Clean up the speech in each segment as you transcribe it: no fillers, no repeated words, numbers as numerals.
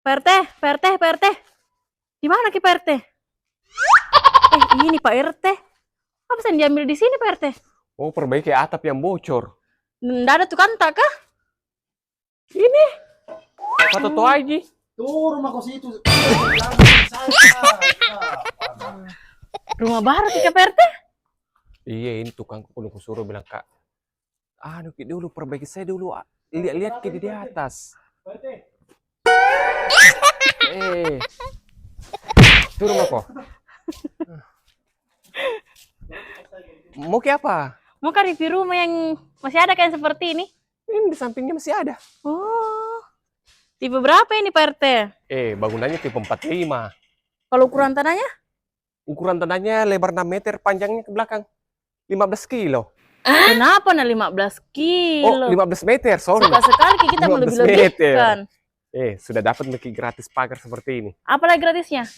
Pak RT, Pak RT, Pak RT. Di mana Ki Pak RT? Ini Pak RT. Apa bisa diambil di sini Pak RT? Oh, perbaiki atap yang bocor. Nggak ada tukang tak kah? Ini. Satu tuh aja. Tuh rumah kos itu. Rumah baru Ki Pak RT? Iya, ini tukang kuku suruh bilang, Kak. Ki dulu perbaiki saya dulu. Lihat-lihat di atas. Itu rumah kok. Mau ke apa? Mau kan review rumah yang masih ada kayak seperti ini? Ini di sampingnya masih ada. Oh, tipe berapa ini Pak RT? Bangunannya tipe 45. Kalau ukuran tanahnya? Ukuran tanahnya lebar 6 meter, panjangnya ke belakang 15 kilo. Kenapa 15 kilo? Oh, 15 meter, sorry. Suka sekali kita 15 melebih-lebihkan. Sudah dapat Meki gratis pagar seperti ini. Apa lagi gratisnya?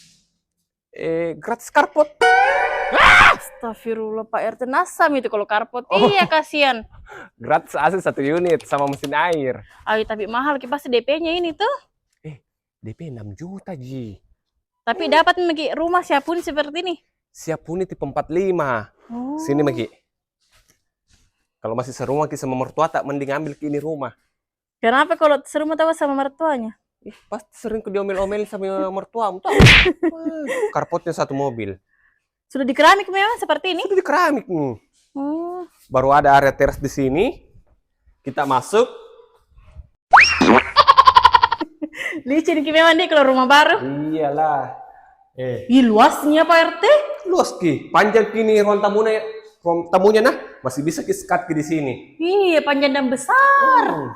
Gratis karpot. Astagfirullah Pak RT, nasam itu kalau karpot. Iya kasihan. Gratis AC 1 unit sama mesin air. Tapi mahal pasti DP-nya ini tuh. DP 6 juta, Ji. Tapi dapat Meki rumah siapun seperti ini. Siap huni tipe 45. Sini Meki. Kalau masih serumah Ki sama mertua tak mending ambil ke ini rumah. Kenapa kalau serumah tahu sama mertuanya? Pasti sering diomel-omel sama mertuamu. Karpotnya 1 mobil. Sudah di keramik memang seperti ini? Sudah di keramik nih. Oh. Baru ada area teras di sini. Kita masuk. Licin memang nih kalau rumah baru. Iyalah. Luasnya Pak RT? Luas Ki. Panjang kini ruang tamunya nah masih bisa Ki sekat Ki di sini. Iya, panjang dan besar.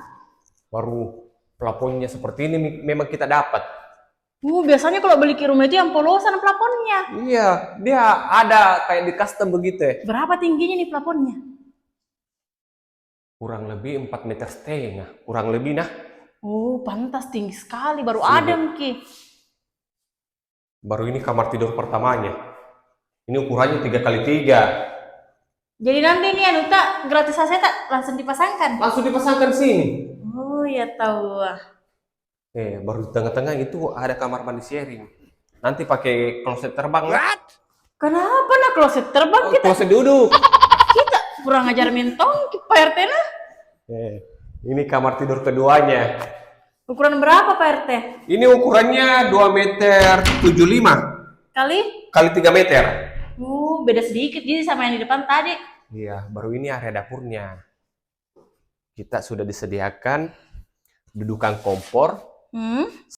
Baru plafonnya seperti ini memang kita dapat. Biasanya kalau beli ke rumah itu yang polosan plafonnya. Iya, dia ada kayak di custom begitu ya. Berapa tingginya nih plafonnya? Kurang lebih 4,5 meter. Kurang lebih nah. Oh, pantas tinggi sekali. Baru ada Ki. Baru ini kamar tidur pertamanya. Ini ukurannya 3x3. Jadi nanti nih Anuta gratis AC tak langsung dipasangkan? Langsung dipasangkan sini. Oh ya tahu. Baru di tengah-tengah itu ada kamar mandi sharing. Nanti pakai kloset terbang. Kenapa nah kloset terbang kita? Kloset duduk. Kita kurang ajar mentong Pak RT nah. Ini kamar tidur keduanya. Ukuran berapa Pak RT? Ini ukurannya 2,75 meter. Kali 3 meter. Beda sedikit jadi sama yang di depan tadi. Iya, baru ini area dapurnya. Kita sudah disediakan dudukan kompor.